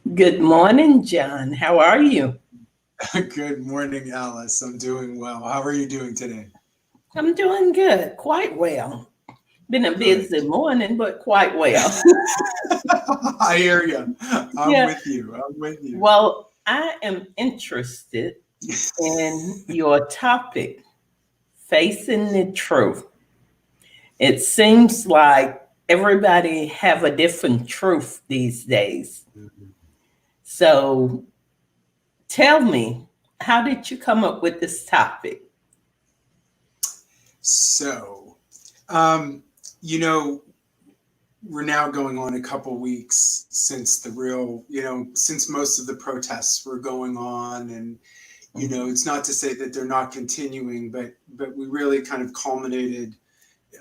Good morning, John. How are you? Good morning, Alice. I'm doing well. How are you doing today? I'm doing good, quite well. Been a Good. busy morning, but quite well. I hear you. I'm Yeah. with you. I'm with you. Well, I am interested in your topic, facing the truth. It seems like everybody have a different truth these days. So tell me, how did you come up with this topic? So, um, you know, we're now going on a couple weeks since since most of the protests were going on, and it's not to say that they're not continuing, but we really kind of culminated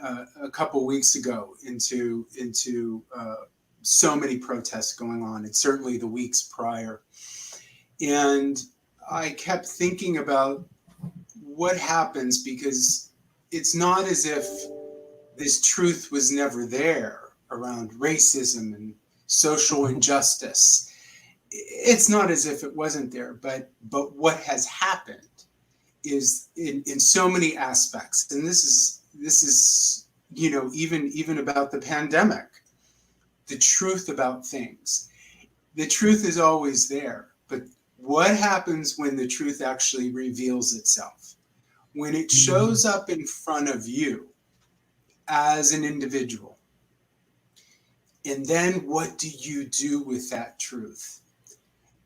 a couple weeks ago into so many protests going on, and certainly the weeks prior. And I kept thinking about what happens because it's not as if this truth was never there around racism and social injustice. It's not as if it wasn't there, but what has happened is in so many aspects, and this is even about the pandemic, the truth about things. The truth is always there, but what happens when the truth actually reveals itself? When it shows up in front of you as an individual, and then what do you do with that truth?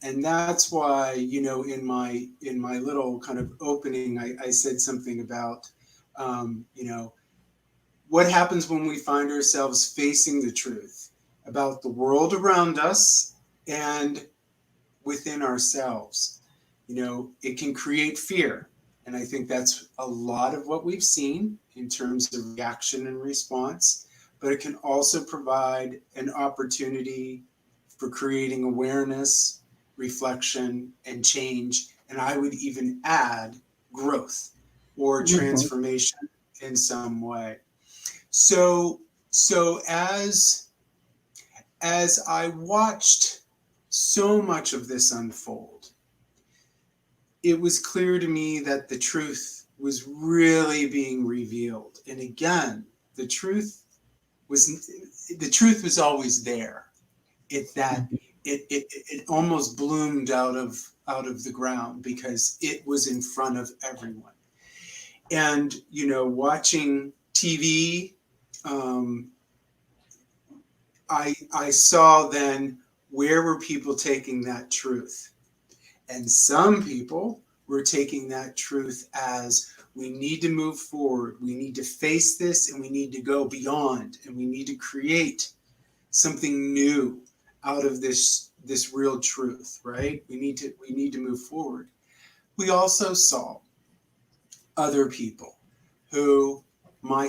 And that's why, in my little kind of opening, I said something about um, you know what happens when we find ourselves facing the truth about the world around us and within ourselves. It can create fear. And I think that's a lot of what we've seen in terms of reaction and response. But it can also provide an opportunity for creating awareness, reflection, and change. And I would even add growth or Mhm. transformation in some way. So, so as I watched so much of this unfold, it was clear to me that the truth was really being revealed. And again, the truth was the truth was always there. It that it almost bloomed out of the ground because it was in front of everyone. And watching TV, um, I saw then where were people taking that truth. And some people were taking that truth as we need to move forward, we need to face this, and we need to go beyond, and we need to create something new out of this real truth, right? We need to move forward. We also saw other people who my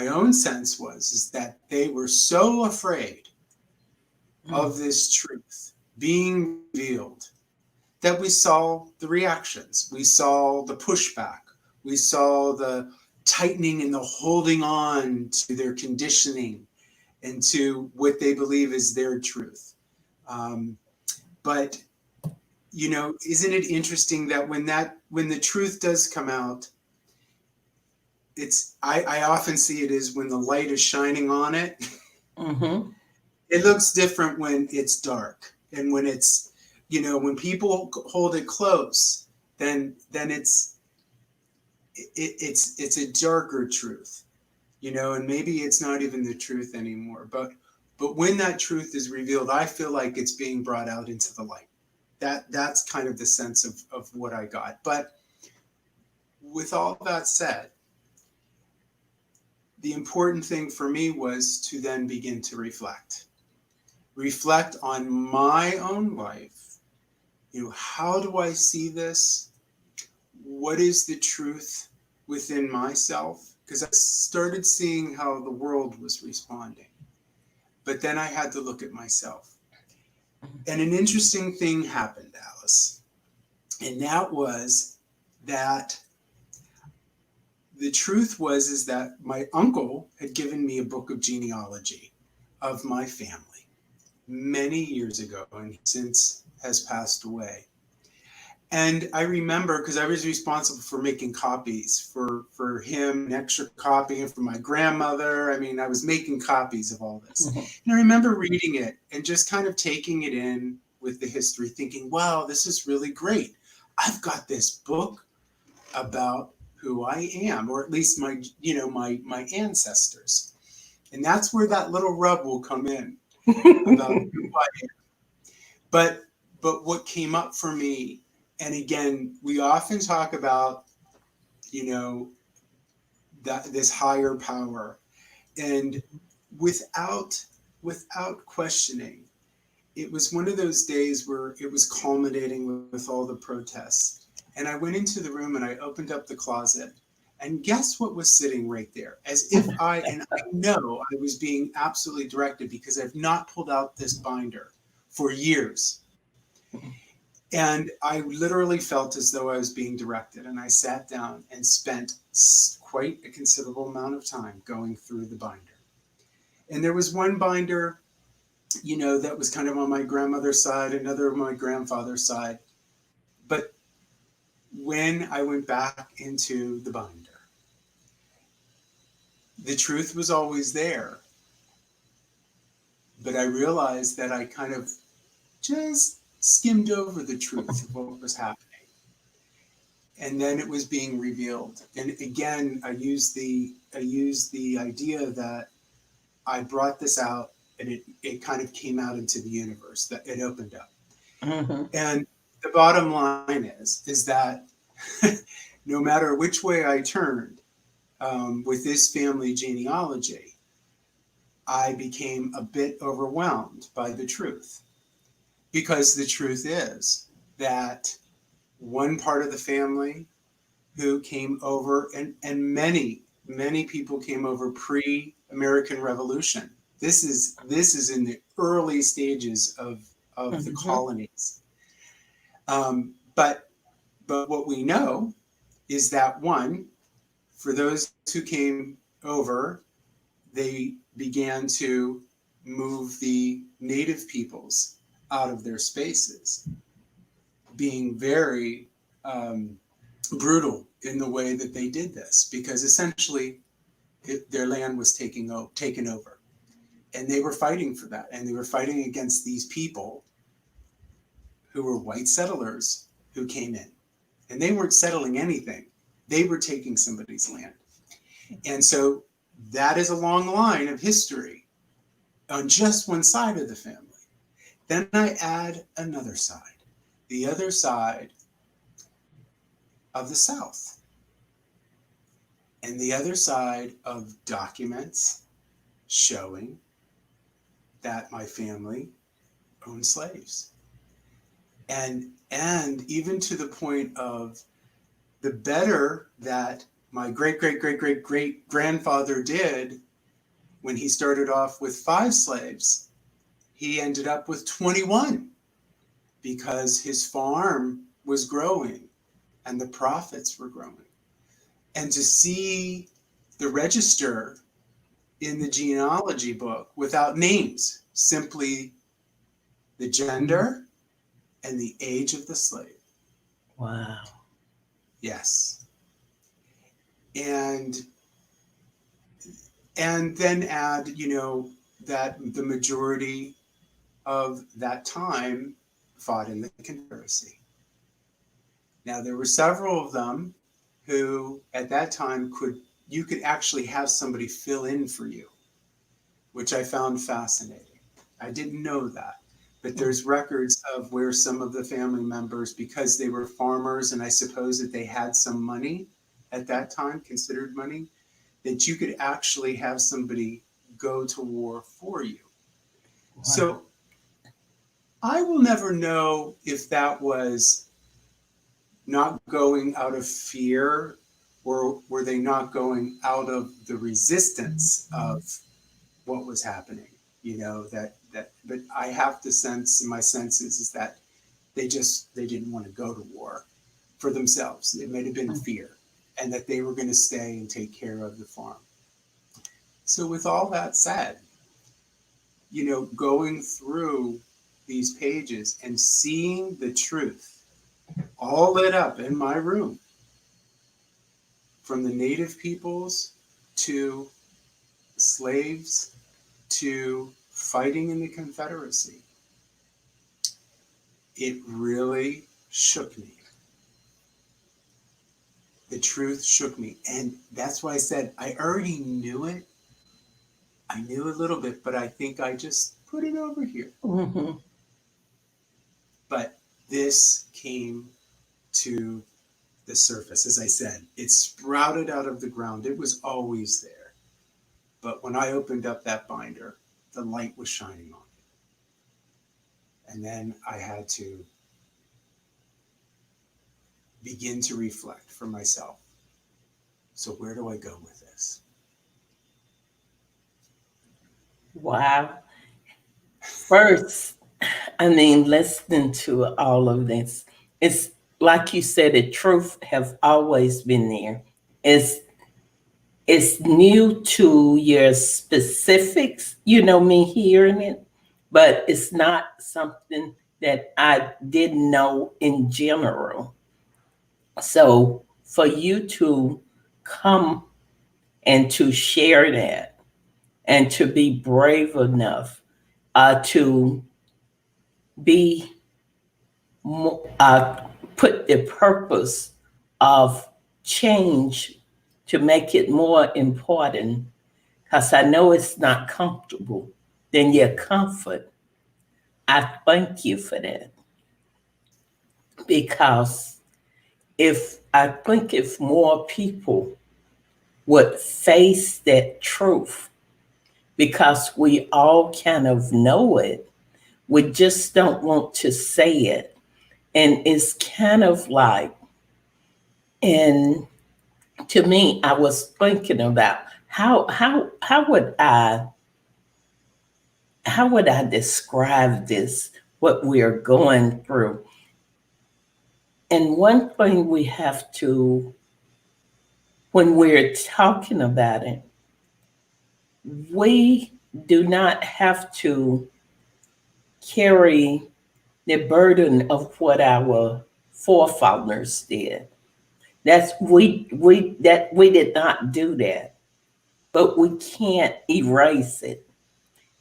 own sense was is that they were so afraid of this truth being revealed that we saw the reactions, we saw the pushback, we saw the tightening and the holding on to their conditioning and to what they believe is their truth. Um, but isn't it interesting that when the truth does come out, I often see it as when the light is shining on it. Mhm. It looks different when it's dark, and when people hold it close, then it's a darker truth, and maybe it's not even the truth anymore. But when that truth is revealed, I feel like it's being brought out into the light. That's kind of the sense of what I got. But with all that said, the important thing for me was to then begin to reflect on my own life. How do I see this? What is the truth within myself? Because I started seeing how the world was responding. But then I had to look at myself. And an interesting thing happened, Alice. And that was that the truth was is that my uncle had given me a book of genealogy of my family. many years ago, and he since has passed away. And I remember, because I was responsible for making copies for him, an extra copy, and for my grandmother. I mean, I was making copies of all this. And I remember reading it and just kind of taking it in with the history, thinking, wow, this is really great. I've got this book about who I am, or at least my, my ancestors. And that's where that little rub will come in about who I am. But what came up for me, and again, we often talk about, that this higher power, and without questioning, it was one of those days where it was culminating with all the protests. And I went into the room and I opened up the closet, and guess what was sitting right there? As if and I know I was being absolutely directed, because I've not pulled out this binder for years. And I literally felt as though I was being directed. And I sat down and spent quite a considerable amount of time going through the binder. And there was one binder, that was kind of on my grandmother's side, another on my grandfather's side. But when I went back into the binder, the truth was always there. But I realized that I kind of just skimmed over the truth of what was happening. And then it was being revealed. And again, I used the idea that I brought this out, and it kind of came out into the universe, that it opened up. Mm-hmm. And the bottom line is that no matter which way I turned with this family genealogy, I became a bit overwhelmed by the truth. Because the truth is that one part of the family who came over, and many people came over pre-American Revolution. This is in the early stages of the colonies. But what we know is that, one, for those who came over, they began to move the native peoples out of their spaces, being very brutal in the way that they did this, because essentially their land was taken over, and they were fighting for that, and they were fighting against these people who were white settlers who came in, and they weren't settling anything. They were taking somebody's land. And so that is a long line of history on just one side of the family. Then I add another side, the other side of the South, and the other side of documents showing that my family owned slaves. And even to the point of the better that my great grandfather did when he started off with 5 slaves, he ended up with 21, because his farm was growing and the profits were growing. And to see the register in the genealogy book without names, simply the gender and the age of the slave. Wow. Yes. And then add, that the majority of that time fought in the Confederacy. Now, there were several of them who at that time you could actually have somebody fill in for you, which I found fascinating. I didn't know that, but there's records of where some of the family members, because they were farmers, and I suppose that they had some money at that time, considered money, that you could actually have somebody go to war for you. Wow. So I will never know if that was not going out of fear, or were they not going out of the resistance of what was happening, but I have to sense in my senses is that they didn't want to go to war for themselves. It might have been fear, and that they were going to stay and take care of the farm. So with all that said, going through these pages and seeing the truth all lit up in my room, from the native peoples to slaves to fighting in the Confederacy, it really shook me. The truth shook me. And that's why I said I already knew it. I knew a little bit, but I think I just put it over here. Mm-hmm. But this came to the surface. As I said, it sprouted out of the ground. It was always there. But when I opened up that binder, the light was shining on it. And then I had to begin to reflect for myself. So where do I go with this? Wow. First, I mean, listening to all of this, it's like you said, the truth have always been there. It's it's new to your specifics, me hearing it, but it's not something that I didn't know in general. So for you to come and to share that and to be brave enough to be put the purpose of change to make it more important, because I know it's not comfortable, then your comfort. I thank you for that, because if I think if more people would face that truth, because we all kind of know it, we just don't want to say it. And it's kind of like, and to me, I was thinking about how would I describe this, what we're going through. And one thing we have to, when we're talking about it, we do not have to carry the burden of what our forefathers did. That's we did not do that, but we can't erase it.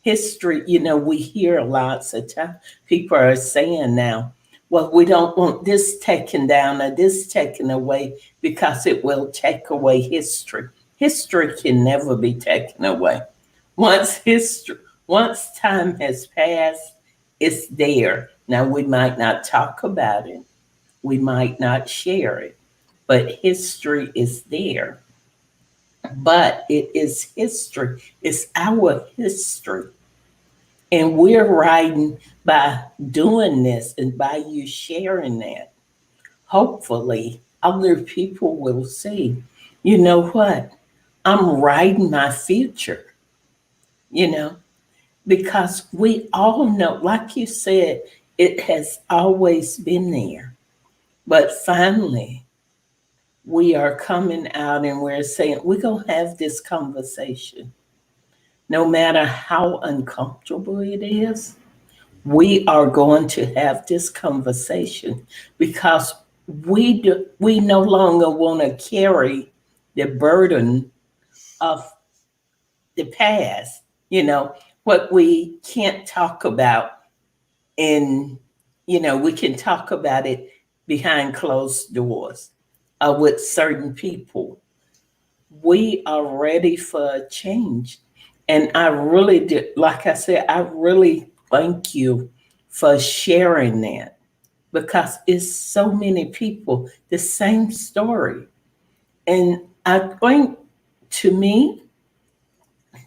History, we hear lots of time people are saying now, well, we don't want this taken down or this taken away because it will take away history. History can never be taken away. Once time has passed, it's there. Now we might not talk about it, we might not share it, but history is there. But it is history. It's our history. And we're writing by doing this and by you sharing that. Hopefully, other people will see, you know what? I'm writing my future, you know, because we all know, like you said, it has always been there. But finally, we are coming out and we're saying, we're going to have this conversation. No matter how uncomfortable it is, we are going to have this conversation, because we no longer want to carry the burden of the past, what we can't talk about. And we can talk about it behind closed doors with certain people. We are ready for a change. And I really did, like I said, I really thank you for sharing that, because it's so many people, the same story. And I think, to me,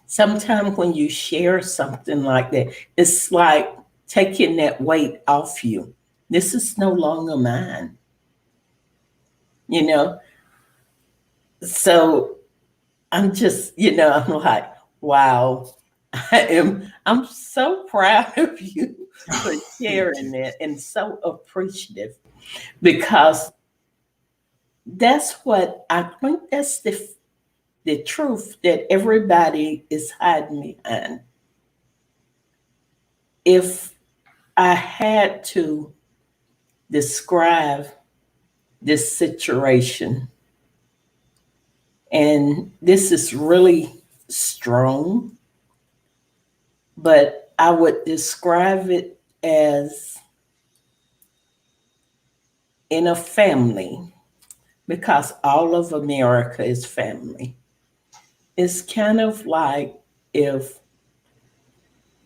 sometimes when you share something like that, it's like taking that weight off you. This is no longer mine, you know? So I'm like, wow, I'm so proud of you for Thank you. sharing that, and so appreciative, because that's what I think, that's the truth that everybody is hiding behind. if I had to describe this situation, and this is really strong, but I would describe it as in a family, because all of America is family. It's kind of like if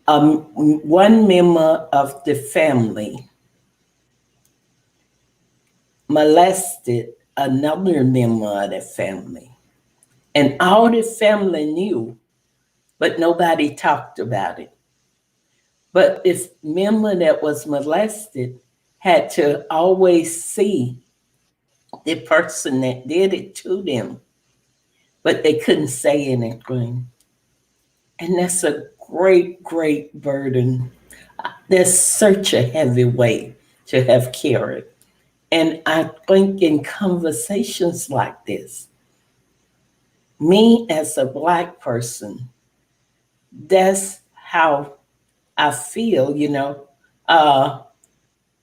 one member of the family molested another member of the family, and all the family knew, but nobody talked about it. But this member that was molested had to always see the person that did it to them, but they couldn't say anything. And that's a great, great burden. That's such a heavy weight to have carried. And I think in conversations like this, me as a Black person, that's how I feel, uh,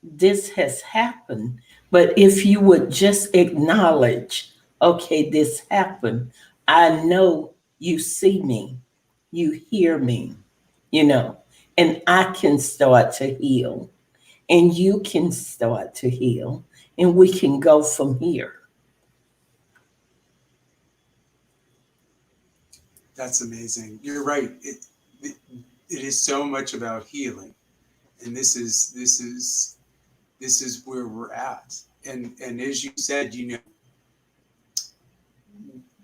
this has happened. But if you would just acknowledge, okay, this happened, I know you see me, you hear me, you know, and I can start to heal, and you can start to heal, and we can go from here. That's amazing. You're right. It it is so much about healing, and this is where we're at. And as you said,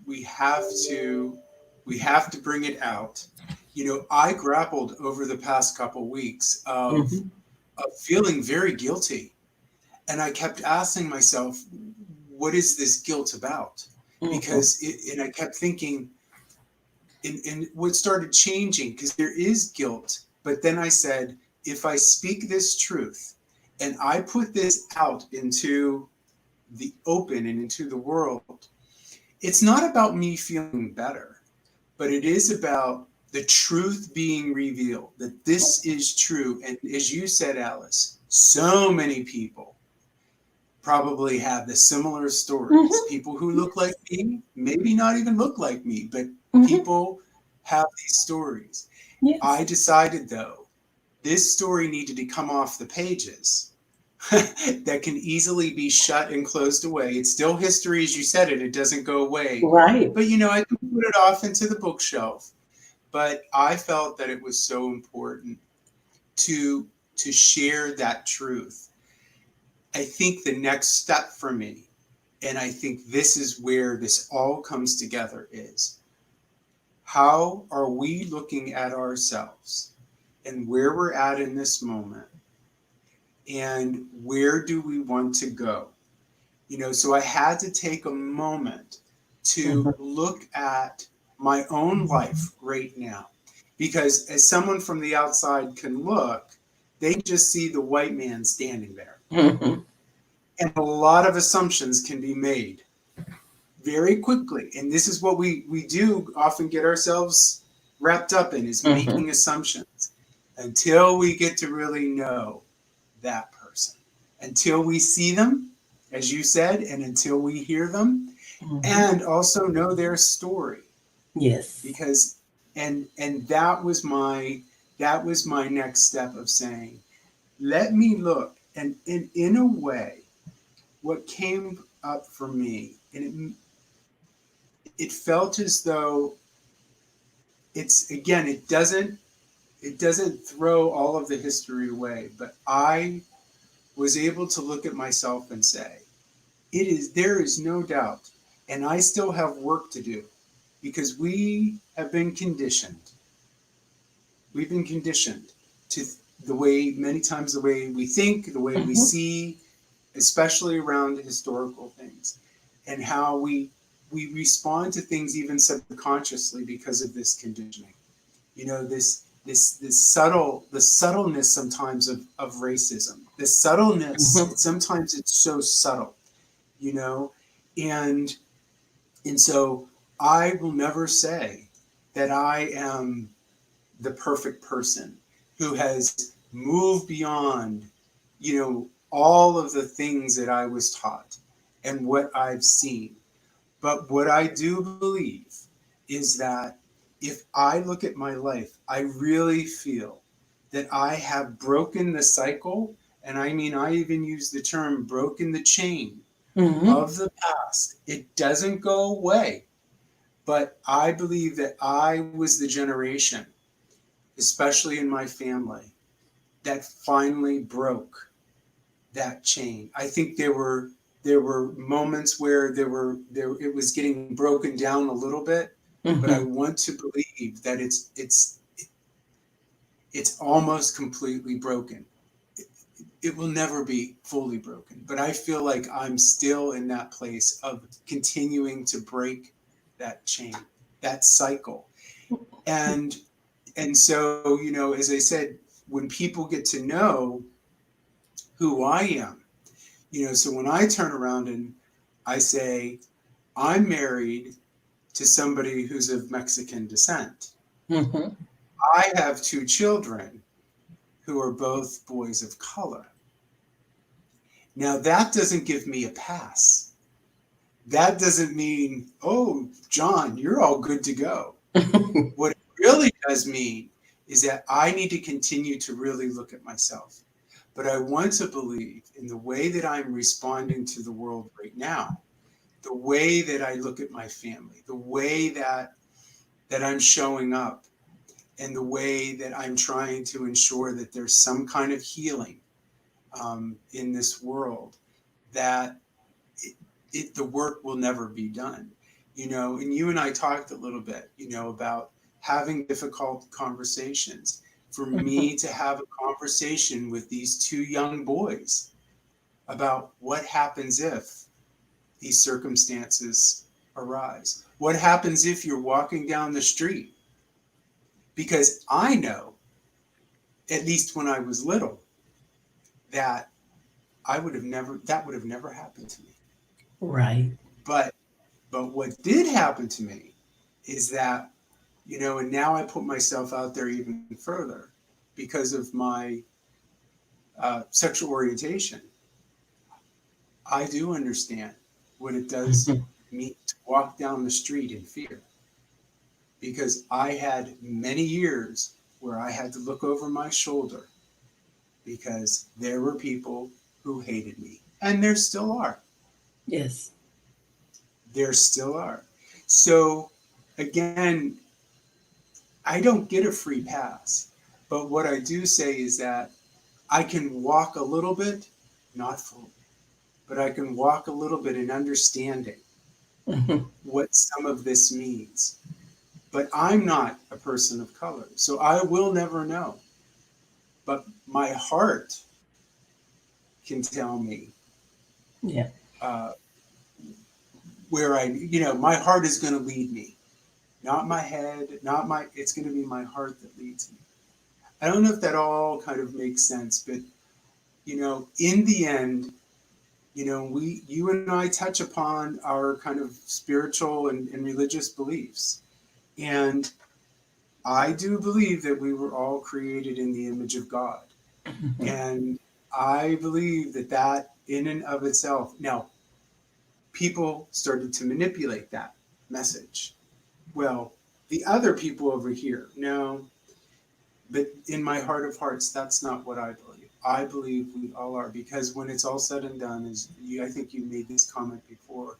we have to we have to bring it out. I grappled over the past couple weeks Mhm, of feeling very guilty, and I kept asking myself, what is this guilt about? mhm, And I kept thinking, and what started changing, because there is guilt, but then I said, if I speak this truth and I put this out into the open and into the world, it's not about me feeling better, but it is about the truth being revealed, that this is true. And as you said, Alice, so many people probably have the similar stories. mhm, People who look like me, maybe not even look like me, but mhm. people have these stories. Yes, I decided, though, this story needed to come off the pages that can easily be shut and closed away. It's still history, as you said it doesn't go away. right. But I can put it off into the bookshelf. But I felt that it was so important to share that truth. I think the next step for me, and I think this is where this all comes together, is how are we looking at ourselves and where we're at in this moment, and where do we want to go? So I had to take a moment to Mhm, look at my own life right now, because as someone from the outside can look, they can just see the white man standing there, mhm, and a lot of assumptions can be made very quickly. And this is what we do often get ourselves wrapped up in, is mhm, making assumptions until we get to really know that person, until we see them, as you said, and until we hear them, mhm. and also know their story. Yes. Because and that was my next step of saying, let me look. And in a way, what came up for me, and it felt as though it's, again, it doesn't throw all of the history away, but I was able to look at myself and say, there is no doubt, and I still have work to do, because we've been conditioned to the way, many times, the way we think, the way we Mhm, see, especially around historical things, and how we respond to things even subconsciously because of this conditioning. The subtleness sometimes of racism. The subtleness, mhm, sometimes it's so subtle, you know, and so I will never say that I am the perfect person who has move beyond, all of the things that I was taught and what I've seen. But what I do believe is that if I look at my life, I really feel that I have broken the cycle. And I mean, I even use the term broken the chain Mm-hmm. of the past. It doesn't go away. But I believe that I was the generation, especially in my family, that finally broke that chain. I think there were moments where there it was getting broken down a little bit, but I Mm-hmm. want to believe that it's almost completely broken. It will never be fully broken, but I feel like I'm still in that place of continuing to break that chain, that cycle. And so, as I said, when people get to know who I am, so when I turn around and I say, I'm married to somebody who's of Mexican descent. Mm-hmm. I have two children who are both boys of color. Now, that doesn't give me a pass. That doesn't mean, oh, John, you're all good to go. What it really does mean is that I need to continue to really look at myself. But I want to believe in the way that I'm responding to the world right now, the way that I look at my family, the way that I'm showing up, and the way that I'm trying to ensure that there's some kind of healing in this world, that the work will never be done. And you and I talked a little bit, about having difficult conversations. For me to have a conversation with these two young boys about what happens if these circumstances arise. What happens if you're walking down the street? Because I know, at least when I was little, that that would have never happened to me. Right. But what did happen to me is that, and now I put myself out there even further because of my sexual orientation. I do understand what it does mean to walk down the street in fear, because I had many years where I had to look over my shoulder because there were people who hated me. And there still are. Yes. There still are. So, again, I don't get a free pass. But what I do say is that I can walk a little bit, not fully, but I can walk a little bit in understanding Mm-hmm. what some of this means. But I'm not a person of color, so I will never know. But my heart can tell me Yeah. uh, where my heart is going to lead me, not my head, it's going to be my heart that leads me. I don't know if that all kind of makes sense, but, in the end, you and I touch upon our kind of spiritual and religious beliefs. And I do believe that we were all created in the image of God. Mm-hmm. And I believe that in and of itself, now, people started to manipulate that message. Well, the other people over here, no, but in my heart of hearts, that's not what I believe. I believe we all are, because when it's all said and done, I think you made this comment before,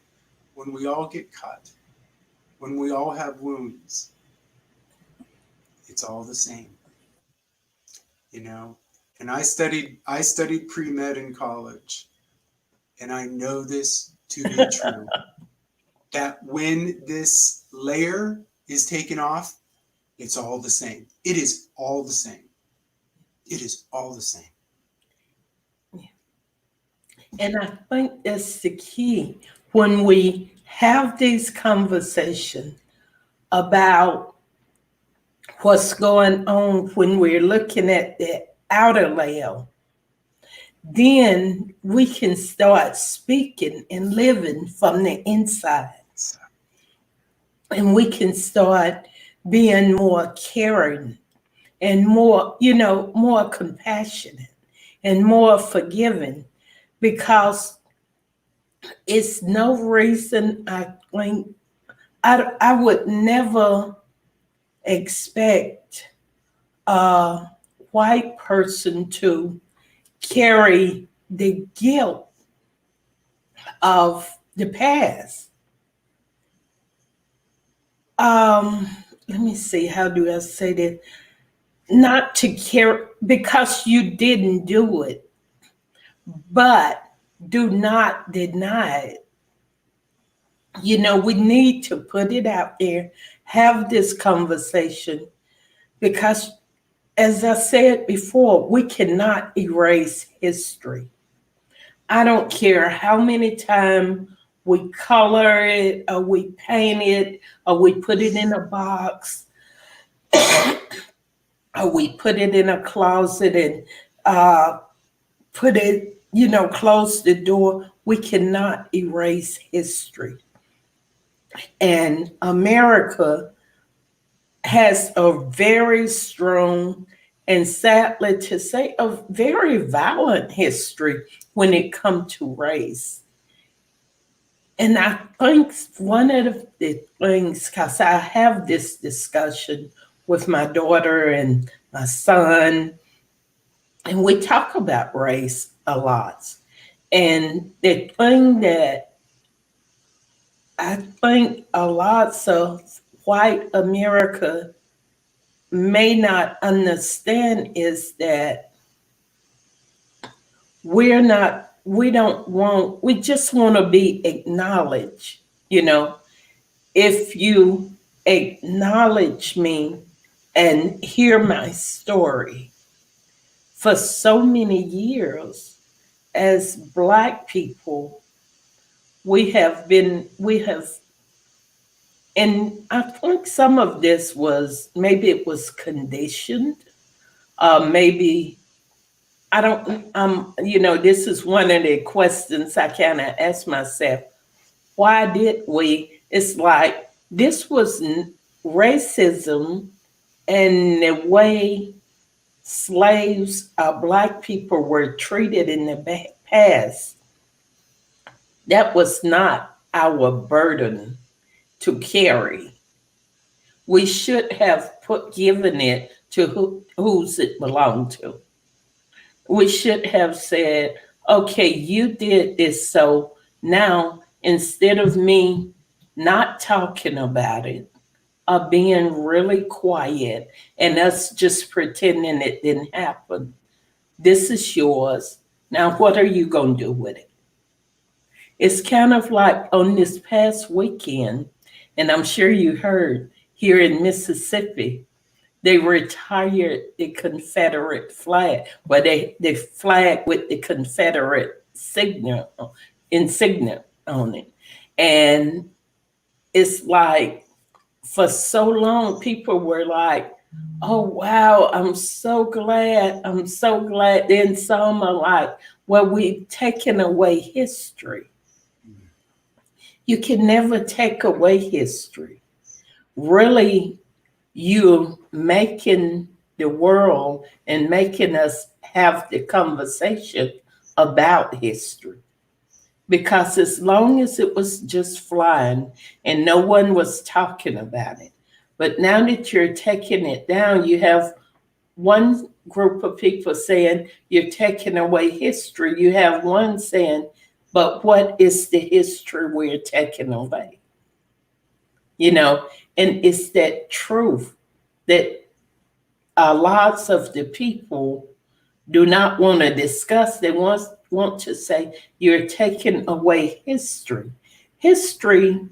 when we all get cut, when we all have wounds, it's all the same, you know. And I studied pre-med in college, and I know this to be true, that when this layer is taken off, it's all the same. It is all the same. It is all the same. And I think that's the key when we have these conversations about what's going on when we're looking at the outer layer, then we can start speaking and living from the inside. So, And we can start being more caring and more, more compassionate and more forgiving, because it's no reason I think I would never expect a white person to carry the guilt of the past. Um, Let me see, how do I say this? Not to carry because you didn't do it, but do not deny it. We need to put it out there, have this conversation, because as I said before, we cannot erase history. I don't care how many times we color it or we paint it or we put it in a box or we put it in a closet and put it, close the door. We cannot erase history. And America has a very strong and, sadly to say, a very violent history when it comes to race. And I think one of the things, because I have this discussion with my daughter and my son, and we talk about race a lot. And the thing that I think a lot of white America may not understand is that we just want to be acknowledged. If you acknowledge me and hear my story, for so many years as Black people, we have, and I think some of this was, maybe it was conditioned, maybe, I don't, this is one of the questions I kind of ask myself. Why did we? It's like this was racism, and the way slaves, Black people were treated in the past. That was not our burden to carry. We should have given it to whose it belonged to. We should have said, okay, you did this, so now instead of me not talking about it, or being really quiet and us just pretending it didn't happen, this is yours. Now, what are you going to do with it? It's kind of like on this past weekend, and I'm sure you heard here in Mississippi, they retired the Confederate flag. Well, the flag with the Confederate insignia on it. And it's like, for so long, people were like, oh, wow, I'm so glad. I'm so glad. Then some are like, well, we've taken away history. You can never take away history. Really, you making the world and making us have the conversation about history. Because as long as it was just flying and no one was talking about it, but now that you're taking it down, you have one group of people saying you're taking away history. You have one saying, but what is the history we're taking away? And it's that truth that lots of the people do not want to discuss. They want to say you're taking away history. History,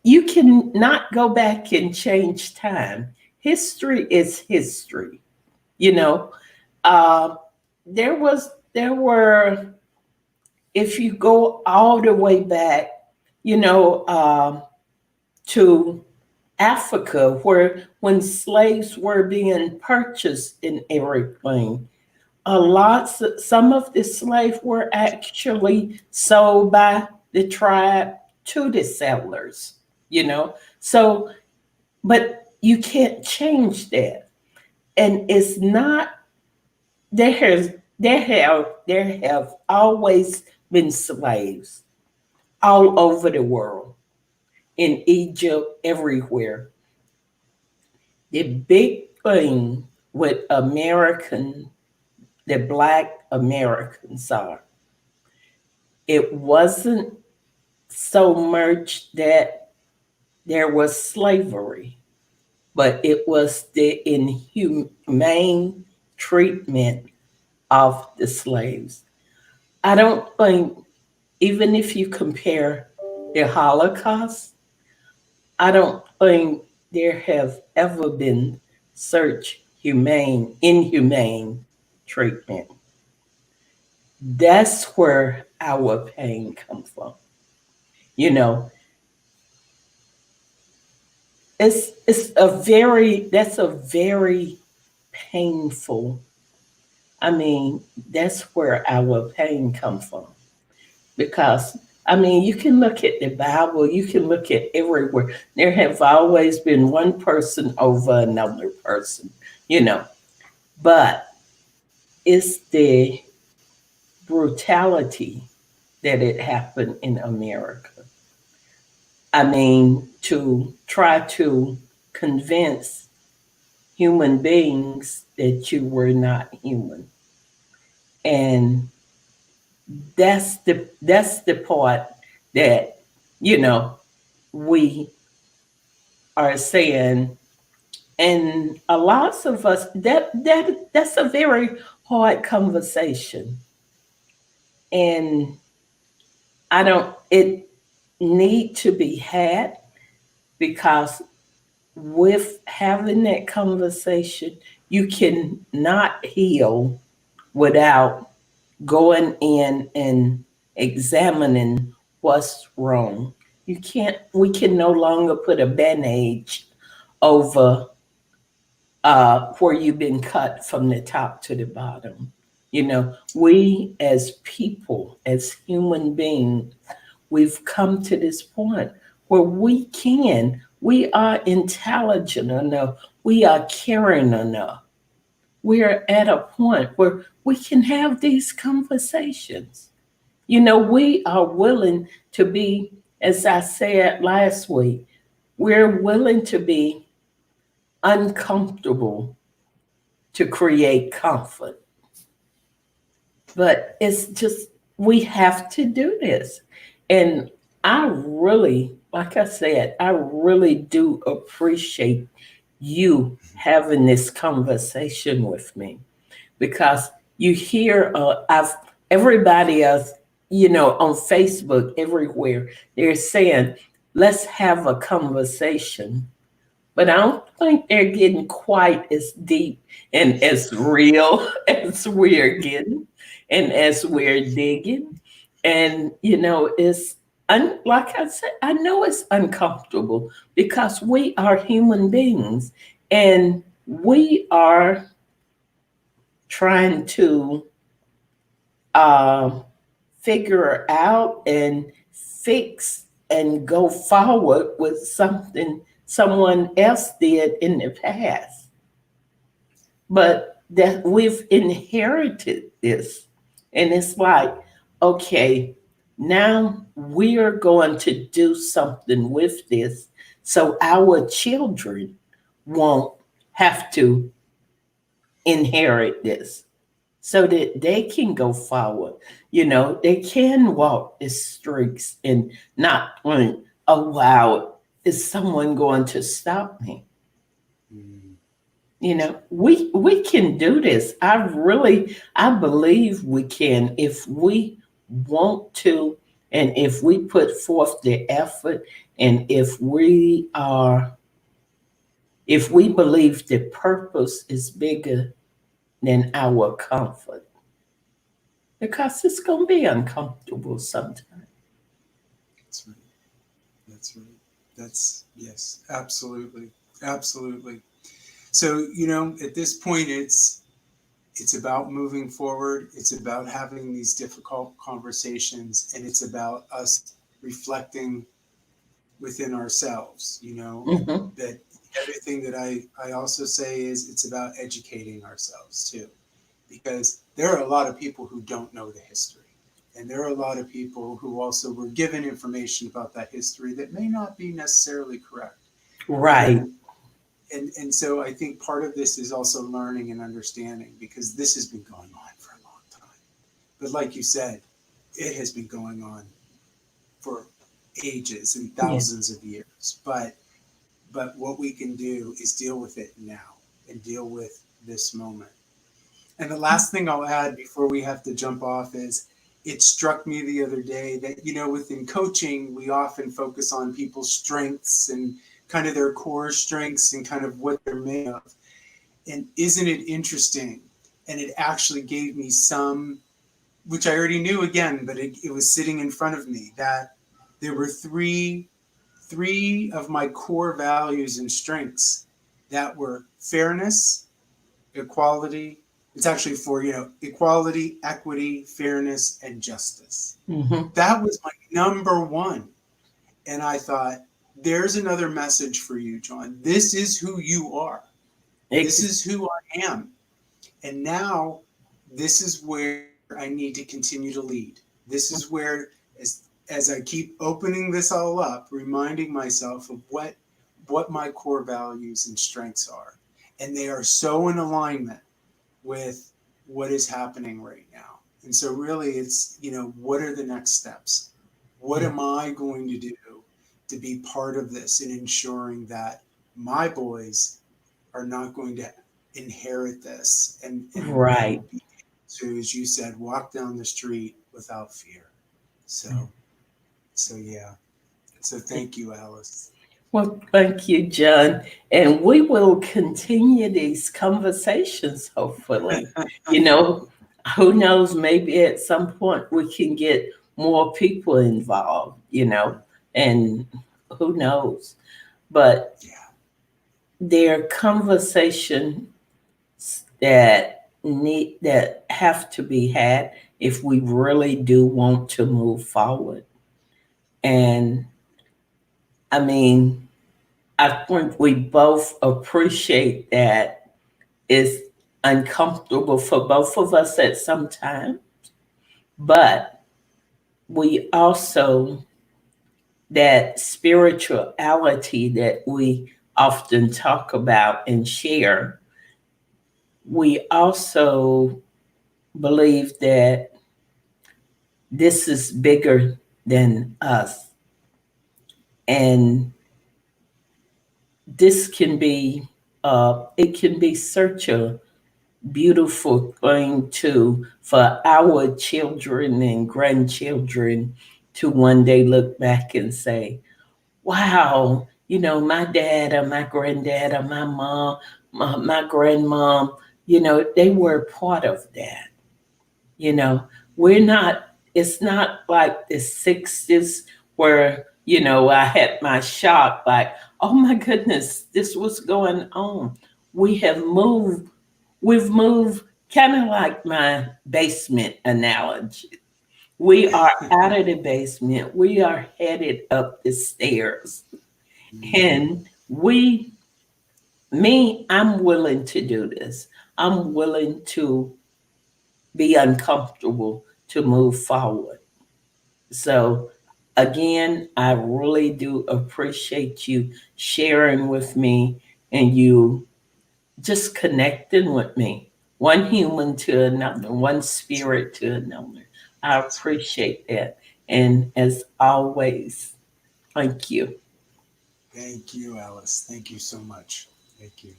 you can not go back and change time. History is history. You know, uh, there were, if you go all the way back, to Africa, where when slaves were being purchased and everything, some of the slaves were actually sold by the tribe to the settlers. So, but you can't change that. And it's not, there have always been slaves all over the world, in Egypt, everywhere. The big thing with the Black Americans are, it wasn't so much that there was slavery, but it was the inhumane treatment of the slaves. I don't think, even if you compare the Holocaust, I don't think there have ever been such inhumane treatment. That's where our pain comes from. You know, that's a very painful. I mean, that's where our pain comes from. Because I mean, you can look at the Bible, you can look at everywhere. There have always been one person over another person, you know. But it's the brutality that it happened in America. I mean, to try to convince human beings that you were not human. And that's the part that, you know, we are saying, and a lot of us, that's a very hard conversation. And I don't it need to be had, because with having that conversation, you can not heal without going in and examining what's wrong. We can no longer put a bandage over where you've been cut from the top to the bottom. You know, we as people, as human beings, we've come to this point where we are intelligent enough, we are caring enough. We are at a point where we can have these conversations. You know, we are willing to be, as I said last week, we're willing to be uncomfortable to create comfort. But it's just, we have to do this. And I really, like I said, I really do appreciate you having this conversation with me, because you hear, everybody else, on Facebook, everywhere, they're saying, let's have a conversation. But I don't think they're getting quite as deep and as real as we're getting and as we're digging. And, like I said, I know it's uncomfortable because we are human beings and we are trying to uh, figure out and fix and go forward with something someone else did in the past. But that we've inherited this. And it's like, okay, now we are going to do something with this so our children won't have to inherit this, so that they can go forward. They can walk the streets and not think, oh, wow, is someone going to stop me? Mm. We can do this. I believe we can, if we want to, and if we put forth the effort, and if we believe the purpose is bigger than our comfort, because it's going to be uncomfortable sometimes. That's right. That's right. That's, yes, absolutely. Absolutely. So, at this point, it's about moving forward. It's about having these difficult conversations, and it's about us reflecting within ourselves, Hmm. that The other thing that I also say is it's about educating ourselves too, because there are a lot of people who don't know the history. And there are a lot of people who also were given information about that history that may not be necessarily correct. Right. And and so I think part of this is also learning and understanding because this has been going on for a long time. But like you said, it has been going on for ages and Yeah. thousands of years. But what we can do is deal with it now and deal with this moment. And the last thing I'll add before we have to jump off is it struck me the other day that, within coaching, we often focus on people's strengths and kind of their core strengths and kind of what they're made of. And isn't it interesting? And it actually gave me some, which I already knew again, but it was sitting in front of me that there were three of my core values and strengths that were fairness, equality. It's actually for, equality, equity, fairness, and justice. Hmm. That was my number one. And I thought, there's another message for you, John. This is who you are. This is who I am. And now this is where I need to continue to lead. This is where, as I keep opening this all up, reminding myself of what my core values and strengths are. And they are so in alignment with what is happening right now. And so really it's, what are the next steps? What am I going to do to be part of this and ensuring that my boys are not going to inherit this Right. and be to, as you said, walk down the street without fear. So yeah. So thank you, Alice. Well, thank you, John. And we will continue these conversations, hopefully. You know, who knows, maybe at some point we can get more people involved, and who knows. But Yeah. there are conversations that have to be had if we really do want to move forward. And I mean, I think we both appreciate that it's uncomfortable for both of us at some time, but we also, that spirituality that we often talk about and share, we also believe that this is bigger than us. And this can be, it can be such a beautiful thing to for our children and grandchildren to one day look back and say, wow, my dad or my granddad or my mom, my grandmom, they were part of that. You know, we're not, it's not like the 60s where, I had my shock, like, oh my goodness, this was going on. We have moved, we've moved kind of like my basement analogy. We are out of the basement, we are headed up the stairs. Mhm. And I'm willing to do this. I'm willing to be uncomfortable to move forward. So, again, I really do appreciate you sharing with me and you just connecting with me, one human to another, one That's right. spirit to another. I That's right. appreciate that. And as always, thank you. Thank you, Alice. Thank you so much. Thank you.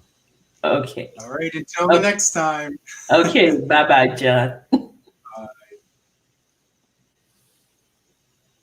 Okay. All right. Until the Okay. next time. Okay. Bye bye, John.